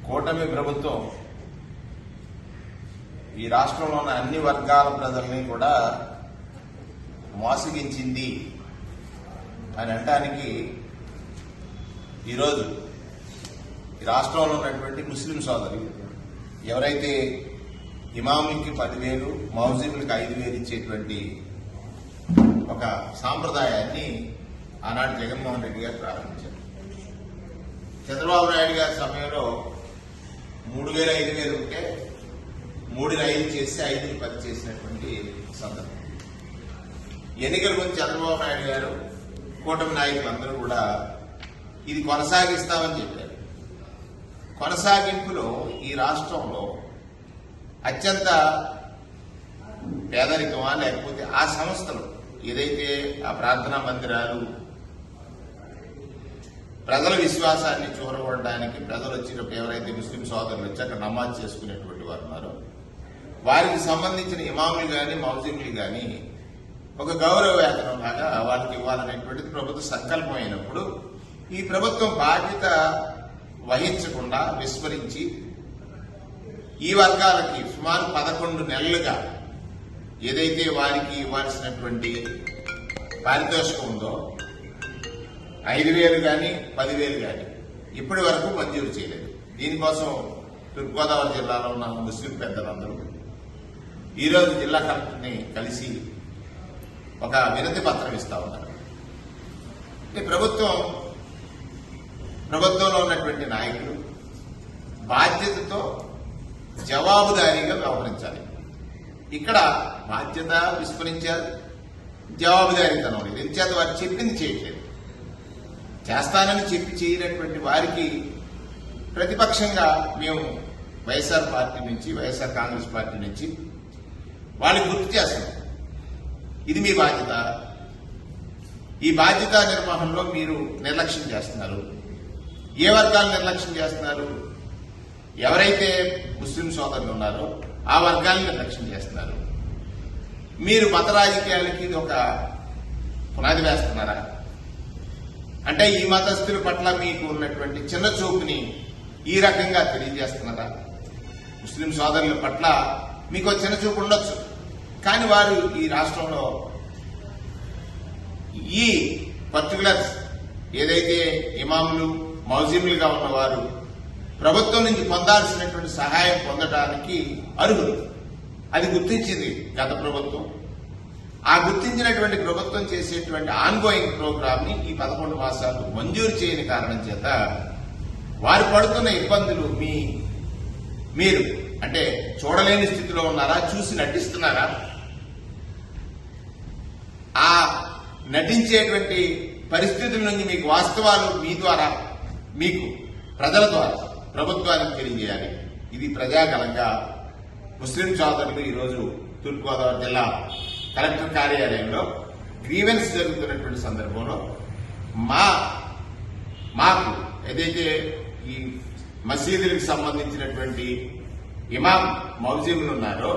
కూటమి ప్రభుత్వం ఈ రాష్ట్రంలో ఉన్న అన్ని వర్గాల ప్రజల్ని కూడా మోసగించింది అని అనడానికి ఈరోజు ఈ రాష్ట్రంలో ఉన్నటువంటి ముస్లిం సోదరులు ఎవరైతే ఇమాములకి 10,000 మౌజీములకి 5,000 ఇచ్చేటువంటి ఒక సాంప్రదాయాన్ని ఆనాడు జగన్మోహన్ రెడ్డి గారు ప్రారంభించారు. చంద్రబాబు నాయుడు గారి సమయంలో 3,000 5,000 ఉంటే 3ని 5 చేసి 5ని 10 చేసినటువంటి సందర్భం. ఎన్నికల ముందు చంద్రబాబు నాయుడు గారు కూటమి నాయకులందరూ కూడా ఇది కొనసాగిస్తామని చెప్పారు. కొనసాగింపులో ఈ రాష్ట్రంలో అత్యంత పేదరికమా లేకపోతే ఆ సంస్థలు ఏదైతే ఆ ప్రార్థనా మందిరాలు ప్రజల విశ్వాసాన్ని చూరగొనడానికి ప్రజలు వచ్చినప్పుడు ఎవరైతే ముస్లిం సోదరులు వచ్చి అక్కడ నమాజ్ చేసుకునేటువంటి వారు ఉన్నారో వారికి సంబంధించిన ఇమాములు కానీ మౌజీములు కానీ ఒక గౌరవ వేతనం లాగా వాళ్ళకి ఇవ్వాలనేటువంటిది ప్రభుత్వ సంకల్పం అయినప్పుడు ఈ ప్రభుత్వం బాధ్యత వహించకుండా విస్మరించి ఈ వర్గాలకి సుమారు 11 నెలలుగా ఏదైతే వారికి ఇవ్వాల్సినటువంటి పారితోషికం ఉందో 5,000 కానీ 10,000 కానీ ఇప్పటి వరకు మంజూరు చేయలేదు. దీనికోసం తూర్పుగోదావరి జిల్లాలో ఉన్న ముస్లిం పెద్దలందరూ ఈరోజు జిల్లా కలెక్టర్ని కలిసి ఒక వినతి పత్రం ఇస్తా ఉన్నారు. ప్రభుత్వంలో ఉన్నటువంటి నాయకులు బాధ్యతతో జవాబుదారీగా వ్యవహరించాలి. ఇక్కడ బాధ్యత విస్మరించారు, జవాబుదారీతనం లేదు. ఎందుచేత వారు చెప్పింది చేయట్లేదు. చేస్తానని చెప్పి చేయనటువంటి వారికి ప్రతిపక్షంగా మేము వైఎస్ఆర్ పార్టీ నుంచి వైఎస్ఆర్ కాంగ్రెస్ పార్టీ నుంచి వాళ్ళకి గుర్తు చేస్తున్నాం. ఇది మీ బాధ్యత. ఈ బాధ్యత నిర్వహణలో మీరు నిర్లక్ష్యం చేస్తున్నారు. ఏ వర్గాలు నిర్లక్ష్యం చేస్తున్నారు? ఎవరైతే ముస్లిం సోదరులు ఉన్నారో ఆ వర్గాలను నిర్లక్ష్యం చేస్తున్నారు. మీరు మత రాజకీయాలకి ఇది ఒక పునాది వేస్తున్నారా? అంటే ఈ మతస్థుల పట్ల మీకు ఉన్నటువంటి చిన్న చూపుని ఈ రకంగా తెలియజేస్తున్నారా? ముస్లిం సోదరుల పట్ల మీకు చిన్న చూపు ఉండొచ్చు, కానీ వారు ఈ రాష్ట్రంలో ఈ పర్టికులర్స్ ఏదైతే ఇమాములు మౌజీములుగా ఉన్నవారు ప్రభుత్వం నుంచి పొందాల్సినటువంటి సహాయం పొందడానికి అర్హులు. అది గుర్తించింది గత ప్రభుత్వం. ఆ గుర్తించినటువంటి ప్రభుత్వం చేసేటువంటి ఆన్గోయింగ్ ప్రోగ్రామ్ ని ఈ 11 మాసాలు మంజూరు చేయని కారణం చేత వారు పడుతున్న ఇబ్బందులు మీరు అంటే చూడలేని స్థితిలో ఉన్నారా? చూసి నటిస్తున్నారా? ఆ నటించేటువంటి పరిస్థితుల నుంచి మీకు వాస్తవాలు మీ ద్వారా మీకు ప్రజల ద్వారా ప్రభుత్వానికి తెలియజేయాలి. ఇది ప్రజాగలంగా ముస్లిం సోదరులు ఈరోజు తూర్పుగోదావరి జిల్లా కలెక్టర్ కార్యాలయంలో గ్రీవెన్స్ జరుగుతున్నటువంటి సందర్భంలో మాకు ఏదైతే ఈ మసీదులకు సంబంధించినటువంటి ఇమాం మౌజీములు ఉన్నారో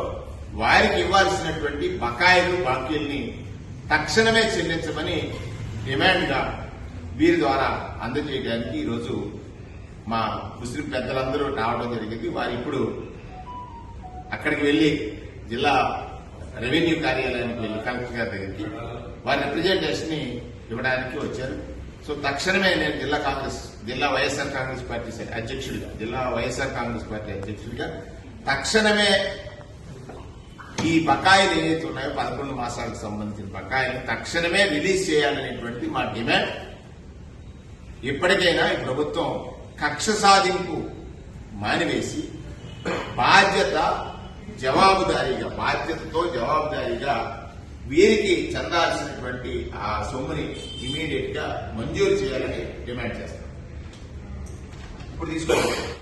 వారికి ఇవ్వాల్సినటువంటి బకాయిలు బాకీల్ని తక్షణమే చెల్లించమని డిమాండ్గా వీరి ద్వారా అందజేయడానికి ఈరోజు మా ముస్లిం పెద్దలందరూ రావడం జరిగింది. వారు ఇప్పుడు అక్కడికి వెళ్లి జిల్లా రెవెన్యూ కార్యాలయానికి వెళ్లి కలెక్టర్ గారి దగ్గరికి వారి రిప్రజెంటేషన్ ని ఇవ్వడానికి వచ్చారు. సో తక్షణమే నేను జిల్లా వైఎస్ఆర్ కాంగ్రెస్ పార్టీ అధ్యక్షుడిగా తక్షణమే ఈ బకాయిలు ఏవైతే ఉన్నాయో 11 మాసాలకు సంబంధించిన బకాయిలు తక్షణమే రిలీజ్ చేయాలనేటువంటి మా డిమాండ్. ఇప్పటికైనా ఈ ప్రభుత్వం కక్ష సాధింపు మానివేసి బాధ్యతతో జవాబుదారీగా వీరికి చెందాల్సినటువంటి ఆ సొమ్ముని ఇమీడియట్ గా మంజూరు చేయాలని డిమాండ్ చేస్తాం. ఇప్పుడు తీసుకోండి.